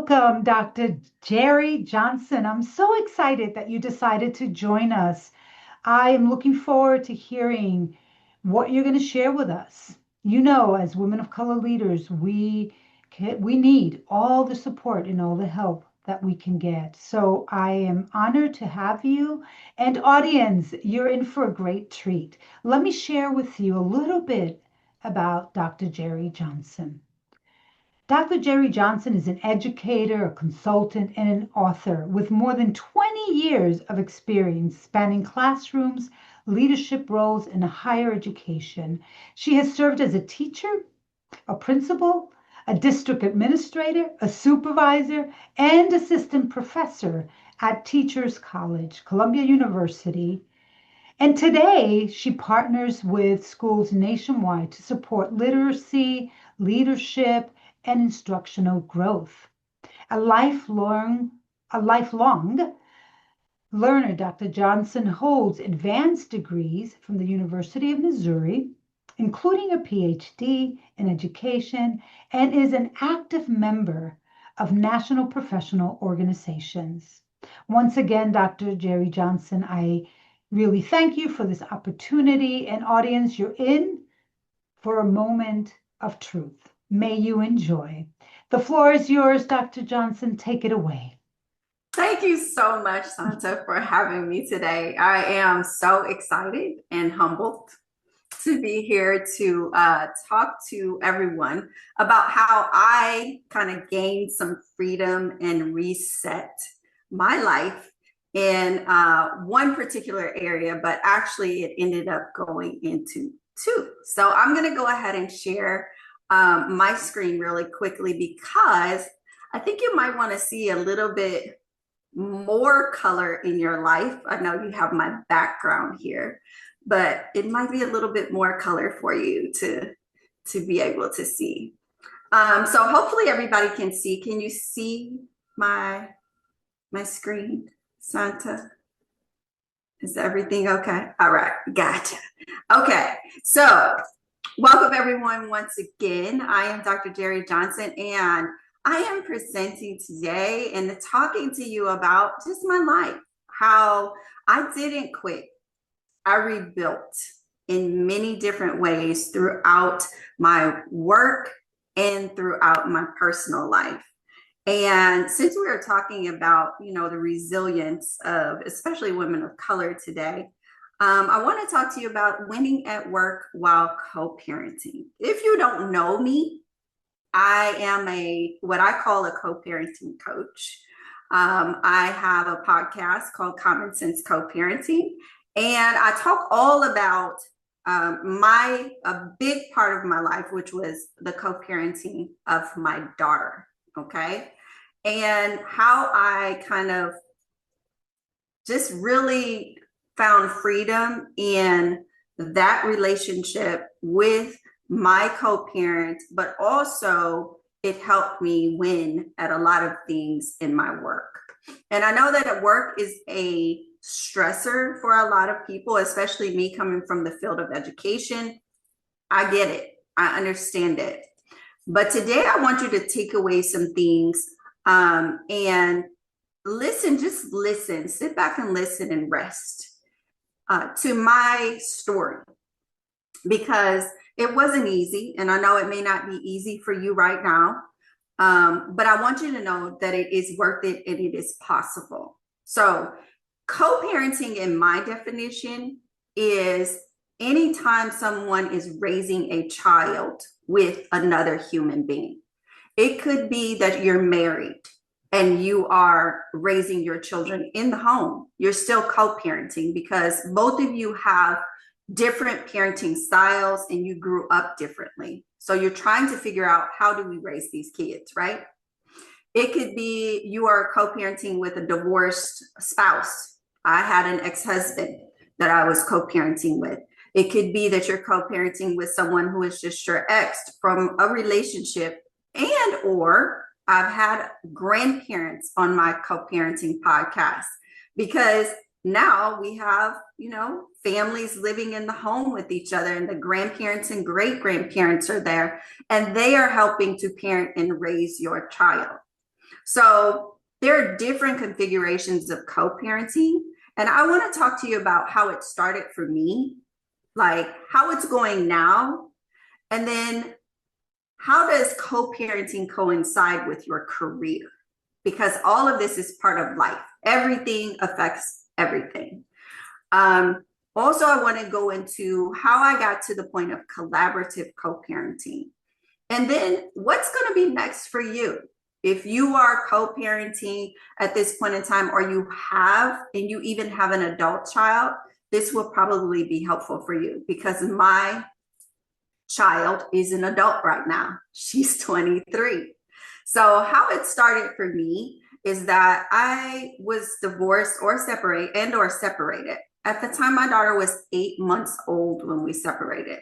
Welcome, Dr. Jerri Johnson. I'm so excited that you decided to join us. I am looking forward to hearing what you're going to share with us. You know, as women of color leaders, we need all the support and all the help that we can get. So I am honored to have you. And audience, you're in for a great treat. Let me share with you a little bit about Dr. Jerri Johnson. Dr. Jerri Johnson is an educator, a consultant, and an author with more than 20 years of experience spanning classrooms, leadership roles, and higher education. She has served as a teacher, a principal, a district administrator, a supervisor, and assistant professor at Teachers College, Columbia University. And today, she partners with schools nationwide to support literacy, leadership, and instructional growth. A lifelong, a lifelong learner, Dr. Johnson holds advanced degrees from the University of Missouri, including a Ph.D. in education, and is an active member of national professional organizations. Once again, Dr. Jerri Johnson, I really thank you for this opportunity. And audience, you're in for a moment of truth. May you enjoy. The floor is yours, Dr. Johnson. Take it away. Thank you so much, Santa, for having me today. I am so excited and humbled to be here to talk to everyone about how I kind of gained some freedom and reset my life in one particular area, but actually it ended up going into two. So I'm going to go ahead and share my screen really quickly because I think you might want to see a little bit more color in your life. I know you have my background here, but it might be a little bit more color for you to be able to see. So hopefully everybody can see. Can you see my screen, Santa? Is everything okay? All right, gotcha. Okay, so welcome everyone once again. I am Dr. Jerri Johnson, and I am presenting today and talking to you about just my life, how I didn't quit. I rebuilt in many different ways throughout my work and throughout my personal life. And since we are talking about, the resilience of especially women of color today, I want to talk to you about winning at work while co-parenting. If you don't know me, I am what I call a co-parenting coach. I have a podcast called Common Sense Co-Parenting, and I talk all about a big part of my life, which was the co-parenting of my daughter. Okay. And how I kind of just really found freedom in that relationship with my co-parent, but also it helped me win at a lot of things in my work. And I know that work is a stressor for a lot of people, especially me coming from the field of education. I get it. I understand it. But today I want you to take away some things and listen, just listen, sit back and listen and rest to my story, because it wasn't easy. And I know it may not be easy for you right now, but I want you to know that it is worth it and it is possible. So co-parenting, in my definition, is anytime someone is raising a child with another human being. It could be that you're married and you are raising your children in the home. You're still co-parenting because both of you have different parenting styles and you grew up differently. So you're trying to figure out, how do we raise these kids, right? It could be you are co-parenting with a divorced spouse. I had an ex-husband that I was co-parenting with. It could be that you're co-parenting with someone who is just your ex from a relationship, and or I've had grandparents on my co-parenting podcast, because now we have, families living in the home with each other, and the grandparents and great grandparents are there, and they are helping to parent and raise your child. So there are different configurations of co-parenting. And I want to talk to you about how it started for me, like how it's going now, and then how does co-parenting coincide with your career? Because all of this is part of life. Everything affects everything. Also, I want to go into how I got to the point of collaborative co-parenting. And then what's going to be next for you? If you are co-parenting at this point in time, or you have, and you even have an adult child, this will probably be helpful for you, because my child is an adult right now. She's 23. So how it started for me is that I was divorced or separated. At the time, my daughter was 8 months old when we separated.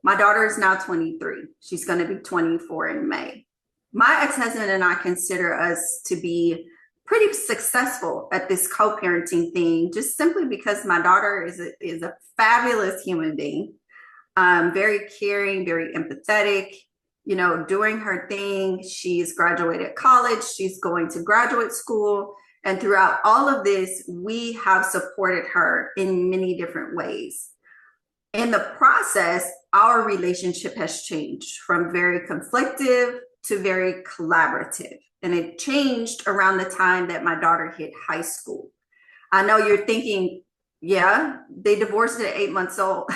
My daughter is now 23. She's going to be 24 in May. My ex-husband and I consider us to be pretty successful at this co-parenting thing, just simply because my daughter is a fabulous human being, very caring, very empathetic, doing her thing. She's graduated college. She's going to graduate school. And throughout all of this, we have supported her in many different ways. In the process, our relationship has changed from very conflictive to very collaborative. And it changed around the time that my daughter hit high school. I know you're thinking, yeah, they divorced at 8 months old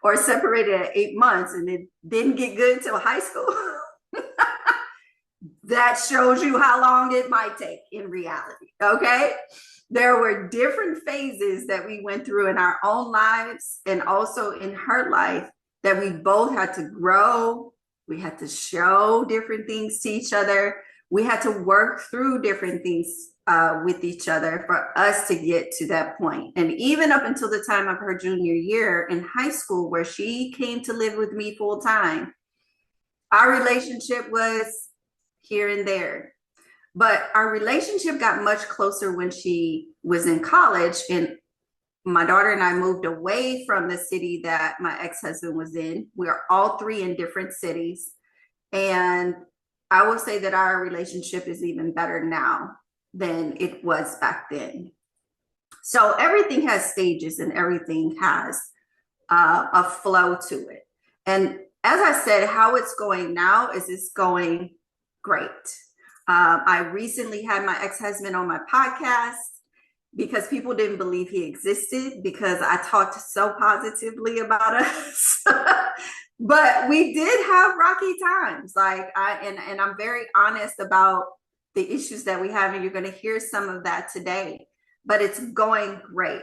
or separated at 8 months, and it didn't get good till high school. That shows you how long it might take in reality, okay? There were different phases that we went through in our own lives and also in her life that we both had to grow. We had to show different things to each other. We had to work through different things with each other for us to get to that point. And even up until the time of her junior year in high school, where she came to live with me full time, our relationship was here and there. But our relationship got much closer when she was in college, and my daughter and I moved away from the city that my ex-husband was in. We are all three in different cities. And I will say that our relationship is even better now than it was back then. So everything has stages and everything has a flow to it. And as I said, how it's going now is it's going great. I recently had my ex-husband on my podcast because people didn't believe he existed because I talked so positively about us. But we did have rocky times. And I'm very honest about the issues that we have, and you're going to hear some of that today. But it's going great.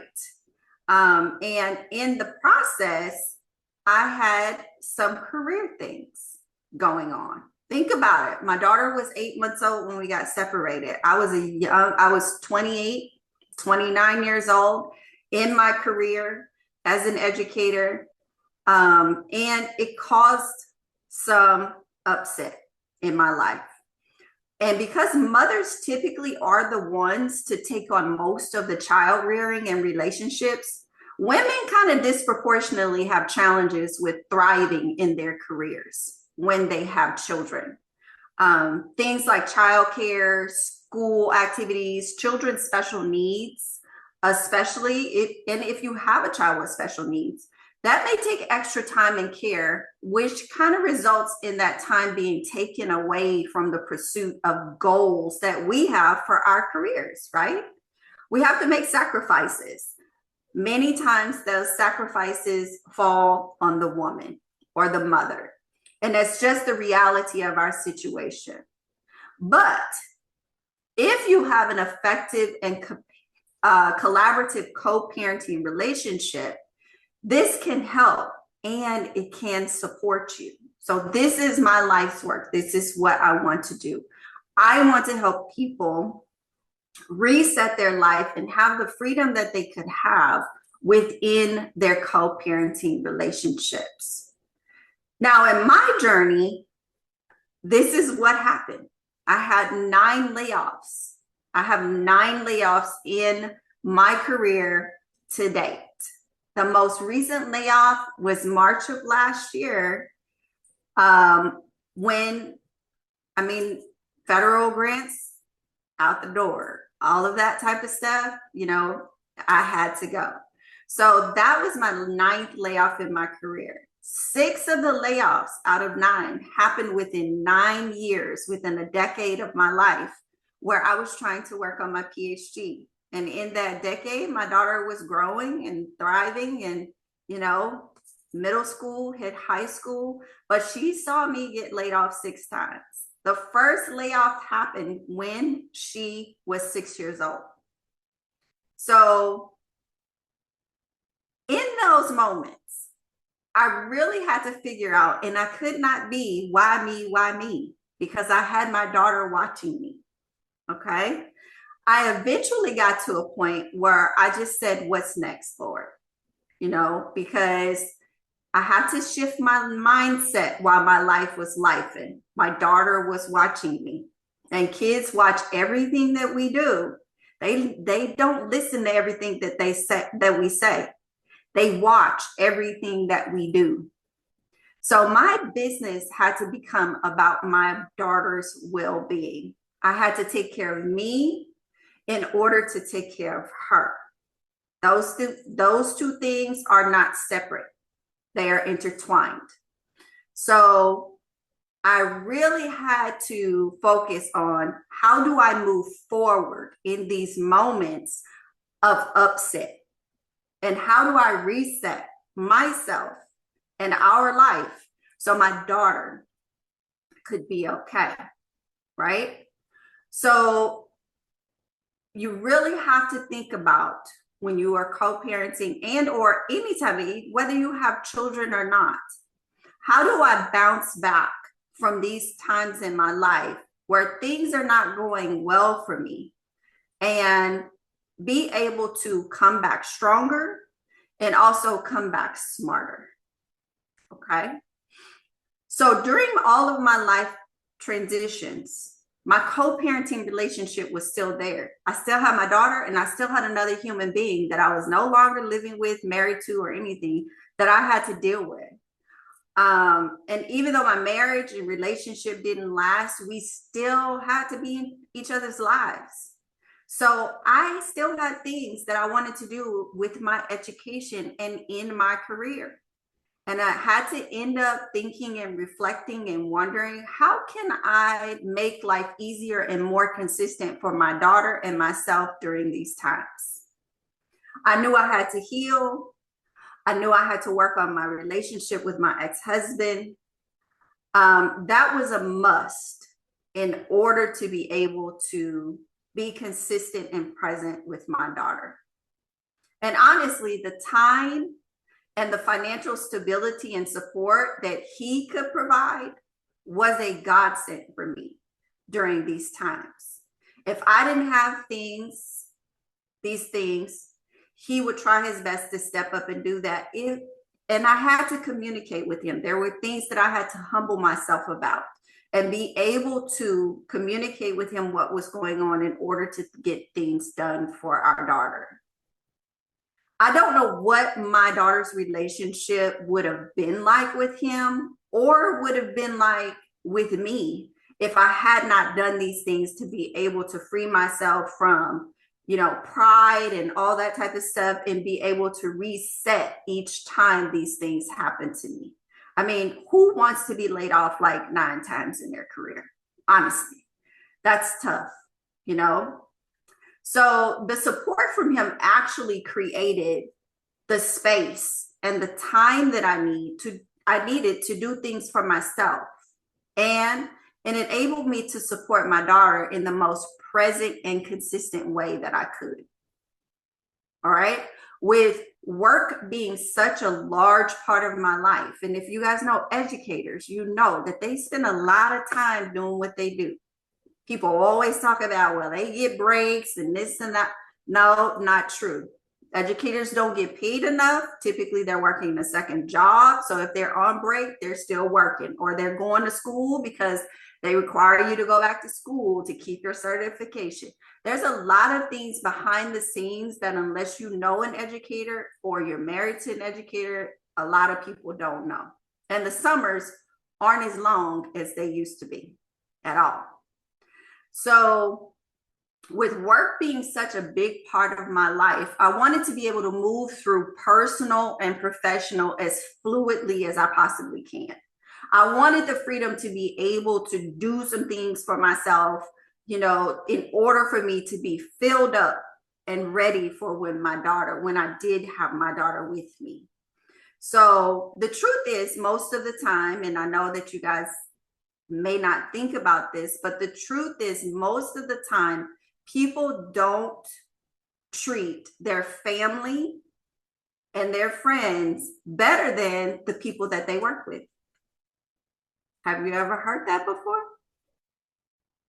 And in the process, I had some career things going on. Think about it. My daughter was 8 months old when we got separated. I was 28, 29 years old in my career as an educator. And it caused some upset in my life. And because mothers typically are the ones to take on most of the child rearing and relationships, women kind of disproportionately have challenges with thriving in their careers when they have children. Things like childcare, school activities, children's special needs, especially if you have a child with special needs, that may take extra time and care, which kind of results in that time being taken away from the pursuit of goals that we have for our careers, right? We have to make sacrifices. Many times those sacrifices fall on the woman or the mother. And that's just the reality of our situation. But if you have an effective and collaborative co-parenting relationship, this can help and it can support you. So this is my life's work. This is what I want to do. I want to help people reset their life and have the freedom that they could have within their co-parenting relationships. Now, in my journey, this is what happened. I had 9 layoffs. I have 9 layoffs in my career to date. The most recent layoff was March of last year, when, federal grants out the door, all of that type of stuff, I had to go. So that was my 9th layoff in my career. 6 of the layoffs out of 9 happened within 9 years, within a decade of my life, where I was trying to work on my Ph.D. And in that decade, my daughter was growing and thriving and, middle school, hit high school, but she saw me get laid off 6 times. The first layoff happened when she was 6 years old. So in those moments, I really had to figure out, and I could not be, why me? Because I had my daughter watching me. Okay. I eventually got to a point where I just said, what's next, Lord? Because I had to shift my mindset while my life was lifing. My daughter was watching me, and kids watch everything that we do. They don't listen to everything that we say. They watch everything that we do. So my business had to become about my daughter's well-being. I had to take care of me in order to take care of her. Those two things are not separate. They are intertwined. So I really had to focus on, how do I move forward in these moments of upset? And how do I reset myself and our life so my daughter could be okay, right? So you really have to think about, when you are co-parenting and or anytime, whether you have children or not, how do I bounce back from these times in my life where things are not going well for me, and be able to come back stronger and also come back smarter? Okay. So during all of my life transitions, my co-parenting relationship was still there. I still had my daughter, and I still had another human being that I was no longer living with, married to, or anything, that I had to deal with. And even though my marriage and relationship didn't last, we still had to be in each other's lives. So I still had things that I wanted to do with my education and in my career. And I had to end up thinking and reflecting and wondering, how can I make life easier and more consistent for my daughter and myself during these times? I knew I had to heal. I knew I had to work on my relationship with my ex-husband. That was a must in order to be able to be consistent and present with my daughter. And honestly, the time and the financial stability and support that he could provide was a godsend for me during these times. If I didn't have these things, he would try his best to step up and do that. And I had to communicate with him. There were things that I had to humble myself about and be able to communicate with him what was going on in order to get things done for our daughter. I don't know what my daughter's relationship would have been like with him, or would have been like with me, if I had not done these things to be able to free myself from, pride and all that type of stuff, and be able to reset each time these things happen to me. I mean, who wants to be laid off like 9 times in their career? Honestly, that's tough, So the support from him actually created the space and the time that I needed to do things for myself. And it enabled me to support my daughter in the most present and consistent way that I could. All right. With work being such a large part of my life. And if you guys know educators, you know that they spend a lot of time doing what they do. People always talk about, well, they get breaks and this and that. No, not true. Educators don't get paid enough. Typically, they're working a second job. So if they're on break, they're still working, or they're going to school because they require you to go back to school to keep your certification. There's a lot of things behind the scenes that, unless you know an educator or you're married to an educator, a lot of people don't know. And the summers aren't as long as they used to be at all. So with work being such a big part of my life, I wanted to be able to move through personal and professional as fluidly as I possibly can. I wanted the freedom to be able to do some things for myself, in order for me to be filled up and ready for when I did have my daughter with me. So the truth is, most of the time, and I know that you guys may not think about this, but the truth is, most of the time, people don't treat their family and their friends better than the people that they work with. Have you ever heard that before?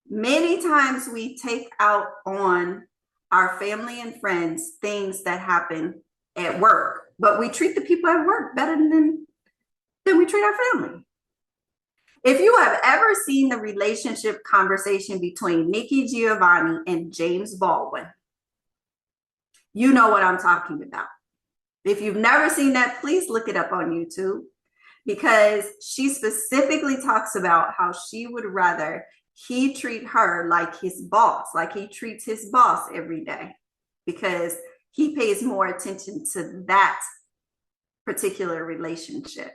Many times we take out on our family and friends things that happen at work, but we treat the people at work better than we treat our family. If you have ever seen the relationship conversation between Nikki Giovanni and James Baldwin, you know what I'm talking about. If you've never seen that, please look it up on YouTube, because she specifically talks about how she would rather he treat her like his boss, like he treats his boss every day, because he pays more attention to that particular relationship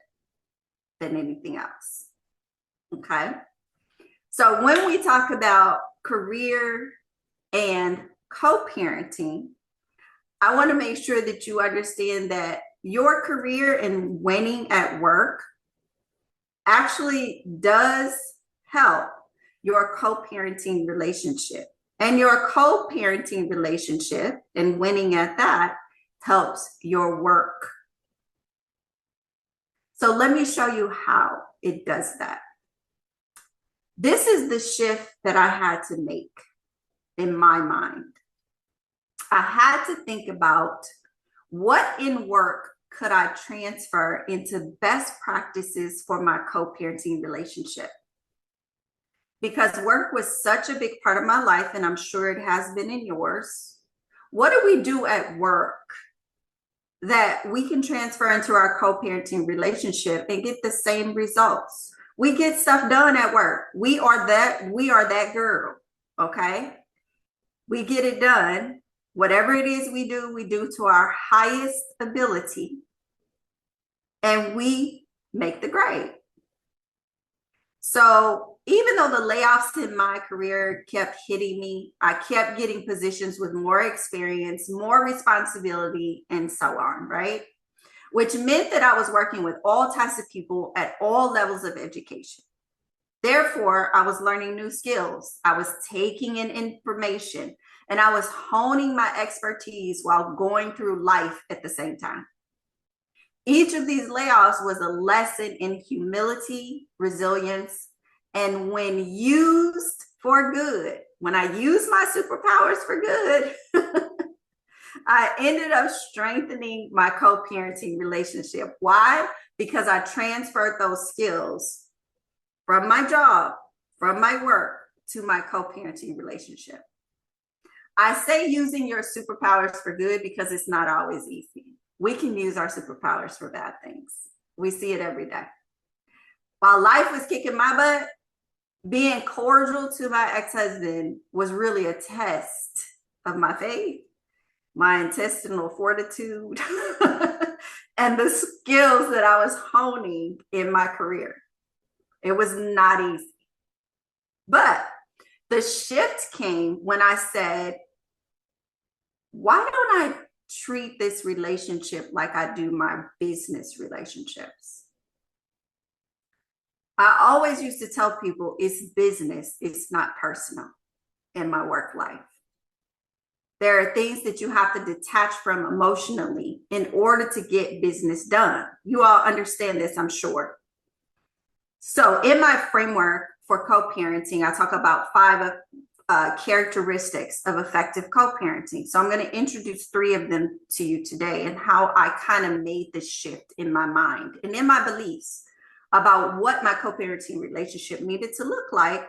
than anything else. Okay. So when we talk about career and co-parenting, I want to make sure that you understand that your career and winning at work actually does help your co-parenting relationship. And your co-parenting relationship and winning at that helps your work. So let me show you how it does that. This is the shift that I had to make in my mind. I had to think about what in work could I transfer into best practices for my co-parenting relationship. Because work was such a big part of my life, and I'm sure it has been in yours. What do we do at work that we can transfer into our co-parenting relationship and get the same results? We get stuff done at work. We are that girl, okay? We get it done. Whatever it is we do to our highest ability, and we make the grade. So even though the layoffs in my career kept hitting me, I kept getting positions with more experience, more responsibility, and so on, right? Which meant that I was working with all types of people at all levels of education. Therefore, I was learning new skills. I was taking in information, and I was honing my expertise while going through life at the same time. Each of these layoffs was a lesson in humility, resilience, and when used for good, when I used my superpowers for good, I ended up strengthening my co-parenting relationship. Why? Because I transferred those skills from my job, from my work, to my co-parenting relationship. I say using your superpowers for good because it's not always easy. We can use our superpowers for bad things. We see it every day. While life was kicking my butt, being cordial to my ex-husband was really a test of my faith, my intestinal fortitude, and the skills that I was honing in my career. It was not easy. But the shift came when I said, why don't I treat this relationship like I do my business relationships? I always used to tell people it's business, it's not personal in my work life. There are things that you have to detach from emotionally in order to get business done. You all understand this, I'm sure. So in my framework for co-parenting, I talk about 5 characteristics of effective co-parenting. So I'm going to introduce 3 of them to you today, and how I kind of made this shift in my mind and in my beliefs about what my co-parenting relationship needed to look like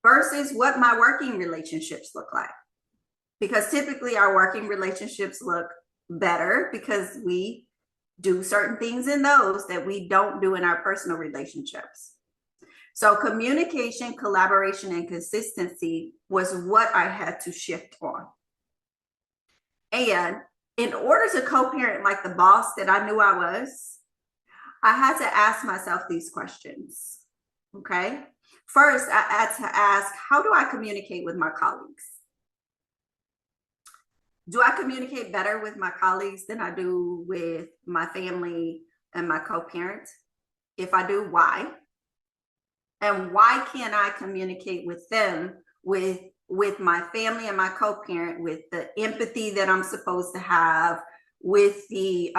versus what my working relationships look like. Because typically our working relationships look better because we do certain things in those that we don't do in our personal relationships. So communication, collaboration, and consistency was what I had to shift on. And in order to co-parent like the boss that I knew I was, I had to ask myself these questions. Okay. First, I had to ask, how do I communicate with my colleagues? Do I communicate better with my colleagues than I do with my family and my co-parent? If I do, why? And why can't I communicate with them with my family and my co-parent with the empathy that I'm supposed to have, with the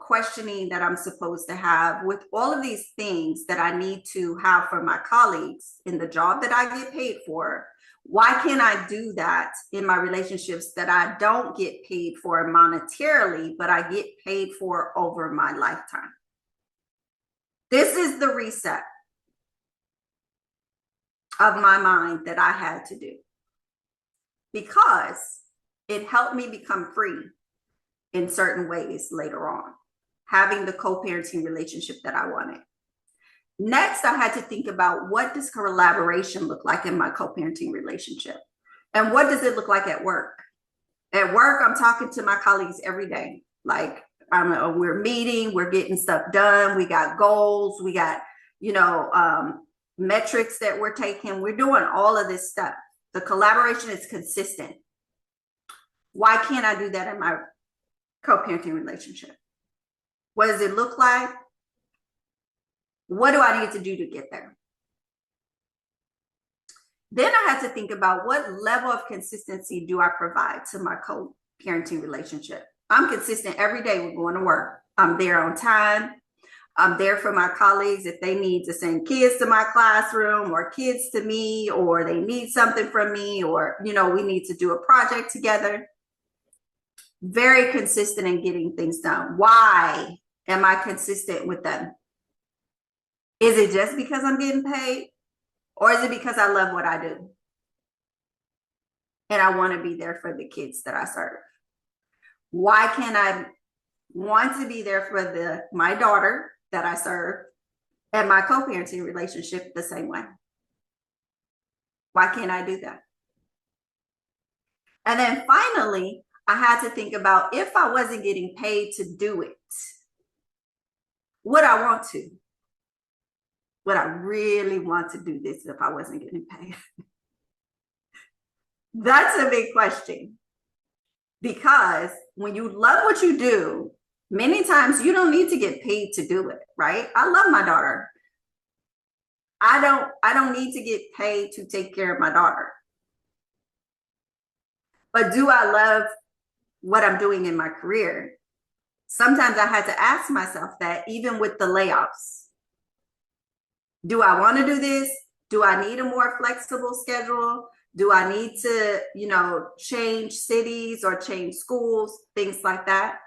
questioning that I'm supposed to have, with all of these things that I need to have for my colleagues in the job that I get paid for? Why can't I do that in my relationships that I don't get paid for monetarily, but I get paid for over my lifetime? This is the reset of my mind that I had to do, because it helped me become free in certain ways later on, having the co-parenting relationship that I wanted. Next, I had to think about, what does collaboration look like in my co-parenting relationship? And what does it look like at work? At work, I'm talking to my colleagues every day. Like, we're meeting, we're getting stuff done. We got goals, we got, metrics that we're taking. We're doing all of this stuff. The collaboration is consistent. Why can't I do that in my co-parenting relationship? What does it look like? What do I need to do to get there? Then I had to think about, what level of consistency do I provide to my co-parenting relationship? I'm consistent every day with going to work. I'm there on time. I'm there for my colleagues if they need to send kids to my classroom, or kids to me, or they need something from me, or, we need to do a project together. Very consistent in getting things done. Why am I consistent with them? Is it just because I'm getting paid? Or is it because I love what I do? And I want to be there for the kids that I serve? Why can't I want to be there for my daughter that I serve and my co-parenting relationship the same way? Why can't I do that? And then finally, I had to think about, if I wasn't getting paid to do it, would I want to? Would I really want to do this if I wasn't getting paid? That's a big question. Because when you love what you do, many times you don't need to get paid to do it, right? I love my daughter. I don't need to get paid to take care of my daughter. But do I love what I'm doing in my career? Sometimes I had to ask myself that, even with the layoffs. Do I want to do this? Do I need a more flexible schedule? Do I need to, change cities or change schools, things like that?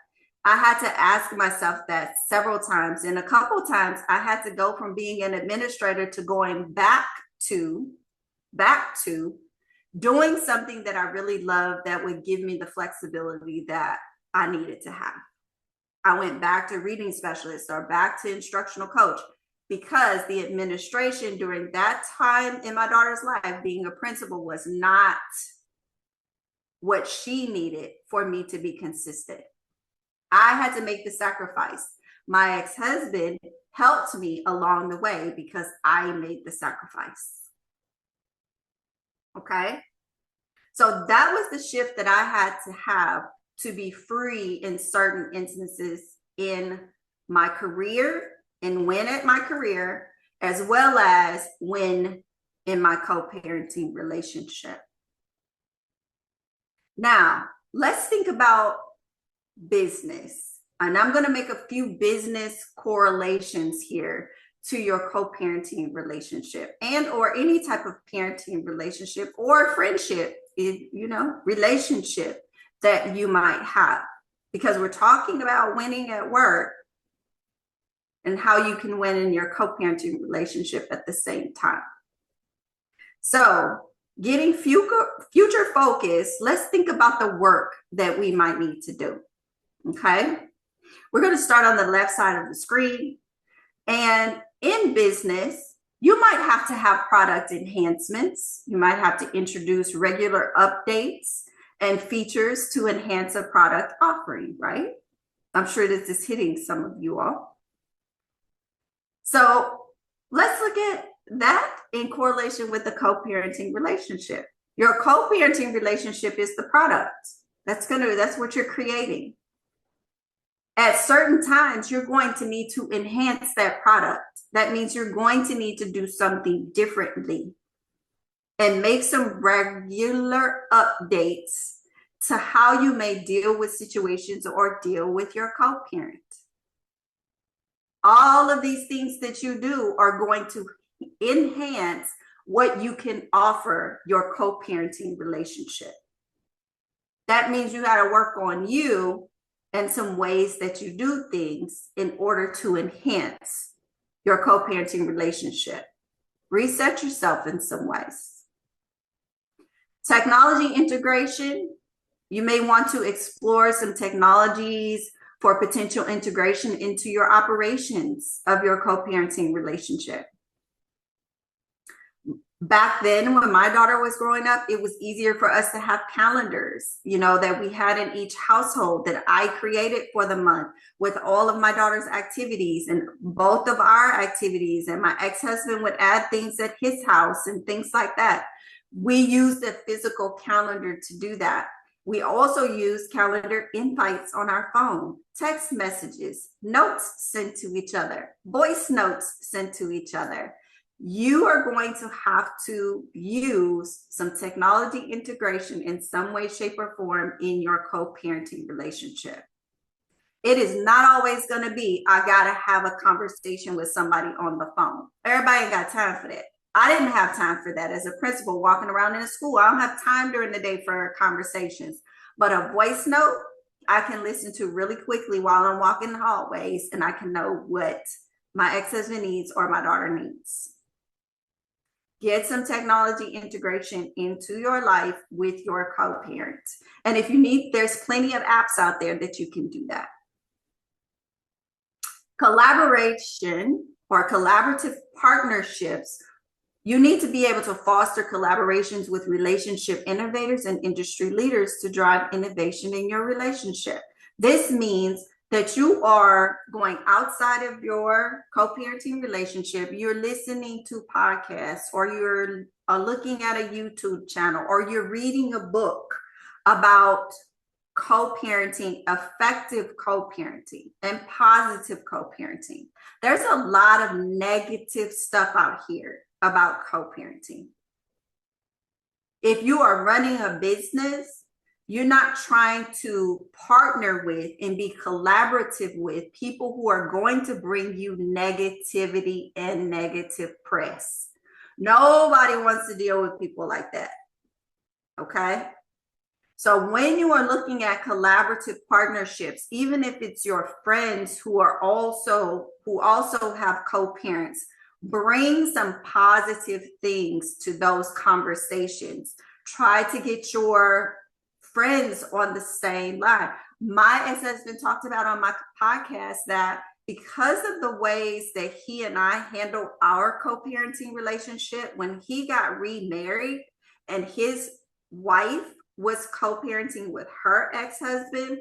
I had to ask myself that several times. And a couple times I had to go from being an administrator to going back to doing something that I really love, that would give me the flexibility that I needed to have. I went back to reading specialist, or back to instructional coach, because the administration during that time in my daughter's life, being a principal, was not what she needed for me to be consistent. I had to make the sacrifice. My ex-husband helped me along the way because I made the sacrifice. Okay. So that was the shift that I had to have to be free in certain instances in my career, and when at my career, as well as when in my co-parenting relationship. Now, let's think about business. And I'm going to make a few business correlations here to your co-parenting relationship, and or any type of parenting relationship or friendship, relationship that you might have, because we're talking about winning at work and how you can win in your co-parenting relationship at the same time. So getting future focus, let's think about the work that we might need to do. Okay. We're going to start on the left side of the screen. And in business, You might have to have product enhancements. You might have to introduce regular updates and features to enhance a product offering, right? I'm sure this is hitting some of you all. So let's look at that in correlation with the co-parenting relationship. Your co-parenting relationship is the product. That's what you're creating. At certain times, you're going to need to enhance that product. That means you're going to need to do something differently and make some regular updates to how you may deal with situations or deal with your co-parent. All of these things that you do are going to enhance what you can offer your co-parenting relationship. That means you got to work on you and some ways that you do things in order to enhance your co-parenting relationship. Reset yourself in some ways. Technology integration. You may want to explore some technologies for potential integration into your operations of your co-parenting relationship. Back then, when my daughter was growing up, it was easier for us to have calendars, that we had in each household that I created for the month with all of my daughter's activities and both of our activities. And my ex-husband would add things at his house and things like that. We used a physical calendar to do that. We also use calendar invites on our phone, text messages, notes sent to each other, voice notes sent to each other. You are going to have to use some technology integration in some way, shape, or form in your co-parenting relationship. It is not always going to be, I got to have a conversation with somebody on the phone. Everybody ain't got time for that. I didn't have time for that as a principal walking around in a school. I don't have time during the day for conversations. But a voice note, I can listen to really quickly while I'm walking the hallways, and I can know what my ex-husband needs or my daughter needs. Get some technology integration into your life with your co-parent. And if you need, there's plenty of apps out there that you can do that. Collaboration or collaborative partnerships. You need to be able to foster collaborations with relationship innovators and industry leaders to drive innovation in your relationship. This means that you are going outside of your co-parenting relationship, you're listening to podcasts, or you're looking at a YouTube channel, or you're reading a book about co-parenting, effective co-parenting, and positive co-parenting. There's a lot of negative stuff out here about co-parenting. If you are running a business, you're not trying to partner with and be collaborative with people who are going to bring you negativity and negative press. Nobody wants to deal with people like that. Okay? So when you are looking at collaborative partnerships, even if it's your friends who also have co-parents, bring some positive things to those conversations. Try to get your friends on the same line. My ex-husband talked about on my podcast that because of the ways that he and I handle our co-parenting relationship, when he got remarried and his wife was co-parenting with her ex-husband,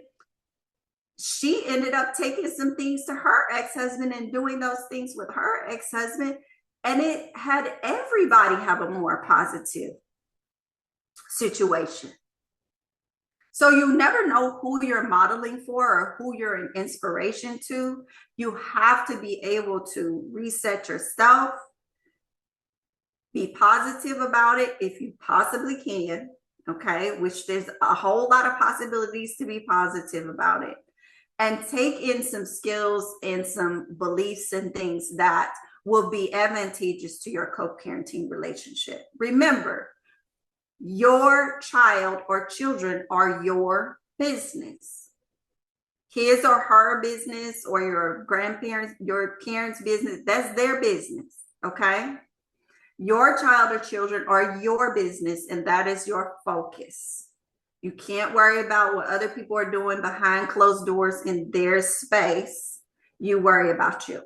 she ended up taking some things to her ex-husband and doing those things with her ex-husband. And it had everybody have a more positive situation. So you never know who you're modeling for or who you're an inspiration to. You have to be able to reset yourself, be positive about it if you possibly can, okay? Which there's a whole lot of possibilities to be positive about it. And take in some skills and some beliefs and things that will be advantageous to your co-parenting relationship. Remember, your child or children are your business. His or her business, or your grandparents, your parents' business, that's their business, okay? Your child or children are your business, and that is your focus. You can't worry about what other people are doing behind closed doors in their space. You worry about you.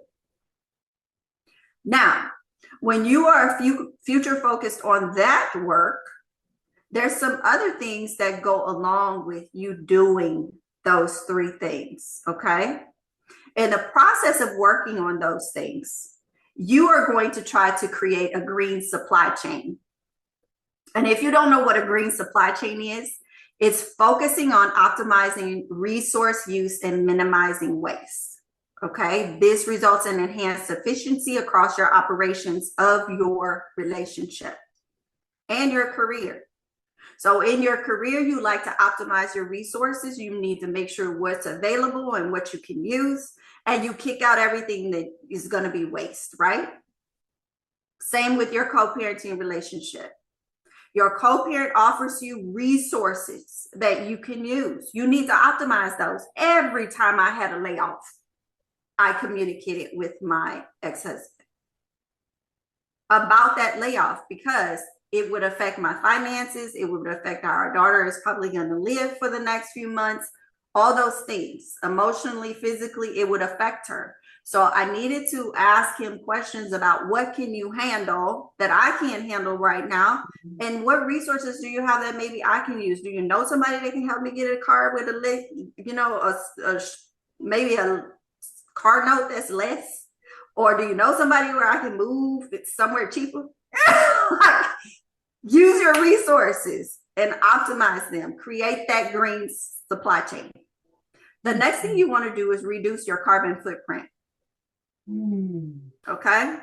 Now, When you are future focused on that work, there's some other things that go along with you doing those three things, okay? In the process of working on those things, you are going to try to create a green supply chain. And if you don't know what a green supply chain is, it's focusing on optimizing resource use and minimizing waste. Okay, this results in enhanced efficiency across your operations of your relationship and your career. So in your career, you like to optimize your resources. You need to make sure what's available and what you can use, and you kick out everything that is going to be waste, right? Same with your co-parenting relationship. Your co-parent offers you resources that you can use. You need to optimize those. Every time I had a layoff, I communicated with my ex-husband about that layoff because it would affect my finances. It would affect how our daughter is probably going to live for the next few months. All those things, emotionally, physically, it would affect her. So I needed to ask him questions about what can you handle that I can't handle right now, and what resources do you have that maybe I can use? Do you know somebody that can help me get a car with a list, maybe a car note that's less? Or do you know somebody where I can move it's somewhere cheaper? Use your resources and optimize them. Create that green supply chain. The next thing you want to do is reduce your carbon footprint. Okay?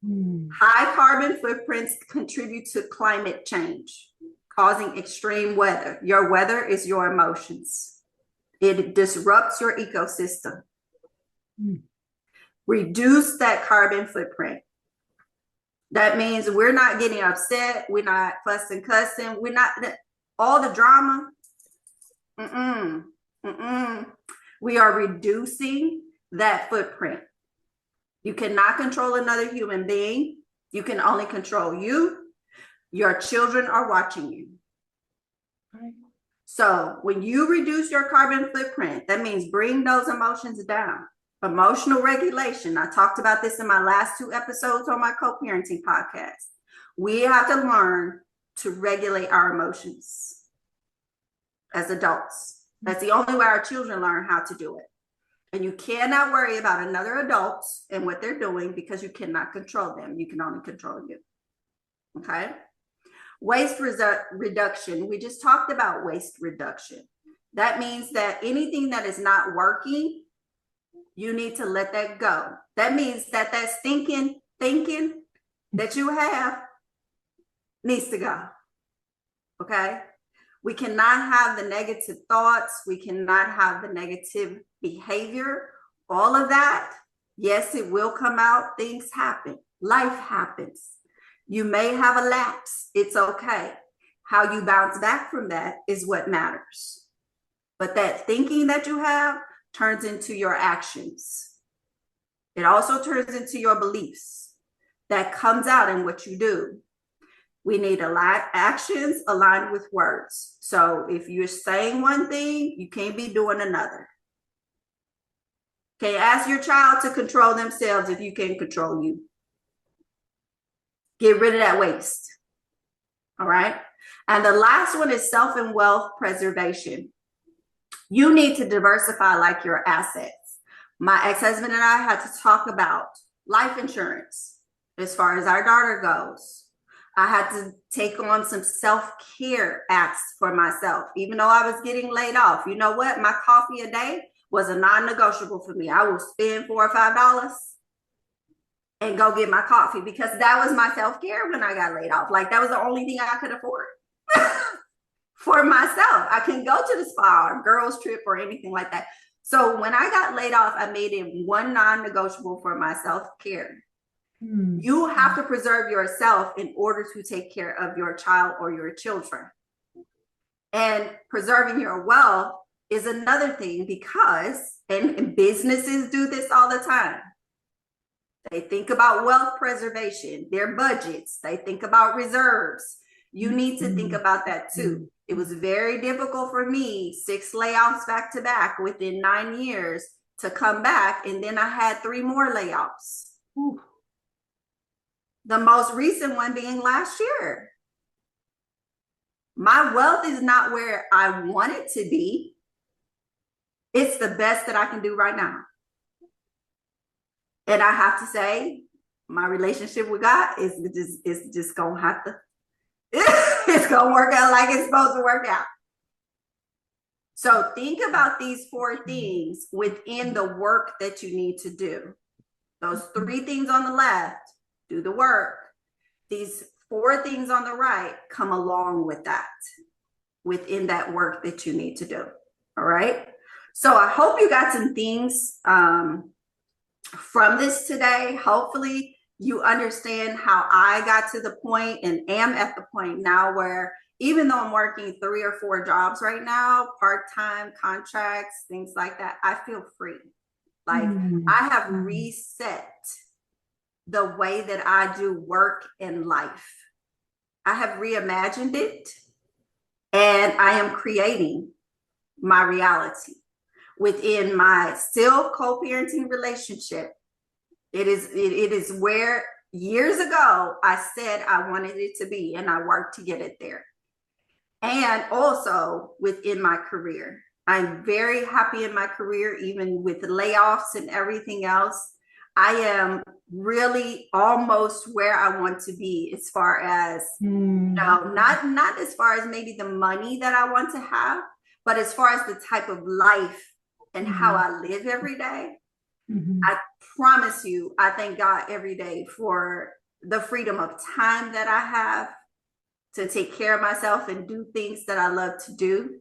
High carbon footprints contribute to climate change, causing extreme weather. Your weather is your emotions. It disrupts your ecosystem. Reduce that carbon footprint. That means we're not getting upset. We're not fussing, cussing. We're not all the drama. We are reducing that footprint. You cannot control another human being. You can only control you. Your children are watching you. Right. So when you reduce your carbon footprint, that means bring those emotions down. Emotional regulation. I talked about this in my last 2 episodes on my co-parenting podcast. We have to learn to regulate our emotions as adults. That's the only way our children learn how to do it. And you cannot worry about another adult and what they're doing because you cannot control them. You can only control you. Okay? Waste reduction. We just talked about waste reduction. That means that anything that is not working, you need to let that go. That means that thinking that you have needs to go. Okay? We cannot have the negative thoughts. We cannot have the negative behavior. All of that, yes, it will come out. Things happen. Life happens. You may have a lapse. It's okay. How you bounce back from that is what matters. But that thinking that you have turns into your actions. It also turns into your beliefs. That comes out in what you do. We need a lot actions aligned with words. So if you're saying one thing, you can't be doing another. Okay, ask your child to control themselves if you can't control you. Get rid of that waste. All right. And the last one is self and wealth preservation. You need to diversify like your assets. My ex-husband and I had to talk about life insurance as far as our daughter goes. I had to take on some self-care acts for myself, even though I was getting laid off. You know what? My coffee a day was a non-negotiable for me. I will spend $4 or $5 and go get my coffee because that was my self-care when I got laid off. Like that was the only thing I could afford for myself. I couldn't go to the spa or girls trip or anything like that. So when I got laid off, I made it one non-negotiable for my self-care. You have to preserve yourself in order to take care of your child or your children. And preserving your wealth is another thing because, and businesses do this all the time. They think about wealth preservation, their budgets, they think about reserves. You need to think about that too. It was very difficult for me, 6 layoffs back to back within 9 years to come back. And then I had 3 more layoffs. Ooh. The most recent one being last year. My wealth is not where I want it to be. It's the best that I can do right now. And I have to say, my relationship with God is just gonna have to, it's gonna work out like it's supposed to work out. So think about these four things within the work that you need to do. Those three things on the left, do the work. These four things on the right come along with that, within that work that you need to do. All right. So I hope you got some things from this today. Hopefully you understand how I got to the point and am at the point now where even though I'm working 3 or 4 jobs right now, part-time contracts, things like that, I feel free. Like I have reset the way that I do work and life. I have reimagined it, and I am creating my reality within my still co-parenting relationship. It is where years ago I said I wanted it to be, and I worked to get it there. And also within my career, I'm very happy in my career, even with layoffs and everything else. I am really almost where I want to be as far as no, not as far as maybe the money that I want to have, but as far as the type of life and how I live every day. I promise you, I thank God every day for the freedom of time that I have to take care of myself and do things that I love to do.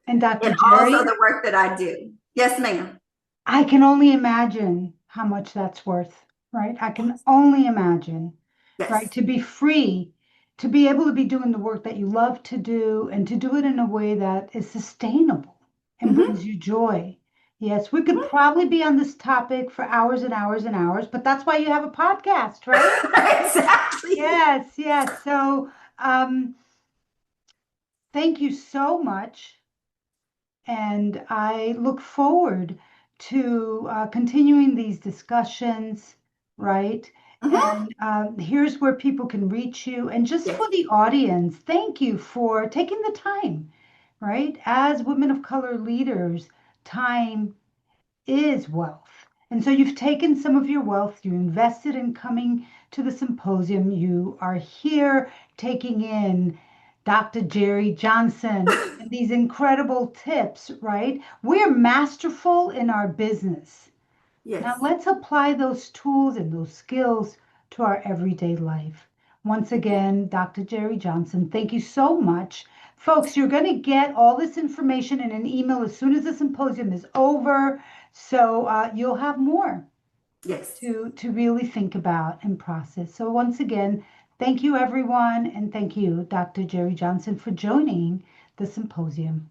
And Dr. And also Jerri, the work that I do. Yes, ma'am. I can only imagine how much that's worth, right? I can only imagine, right? Yes. To be free, to be able to be doing the work that you love to do and to do it in a way that is sustainable and Mm-hmm. brings you joy. Yes, we could Mm-hmm. probably be on this topic for hours and hours and hours, but that's why you have a podcast, right? Exactly. Yes, yes. So, thank you so much. And I look forward to continuing these discussions, right? Mm-hmm. And here's where people can reach you. And just Yes. for the audience, thank you for taking the time, right? As women of color leaders, time is wealth. And so you've taken some of your wealth, you invested in coming to the symposium. You are here taking in Dr. Jerri Johnson and these incredible tips, right? We're masterful in our business. Now Yes. let's apply those tools and those skills to our everyday life. Once again, Dr. Jerri Johnson, thank you so much. Folks, you're going to get all this information in an email as soon as the symposium is over. So you'll have more Yes. to really think about and process. So once again, thank you everyone, and thank you, Dr. Jerri Johnson, for joining the symposium.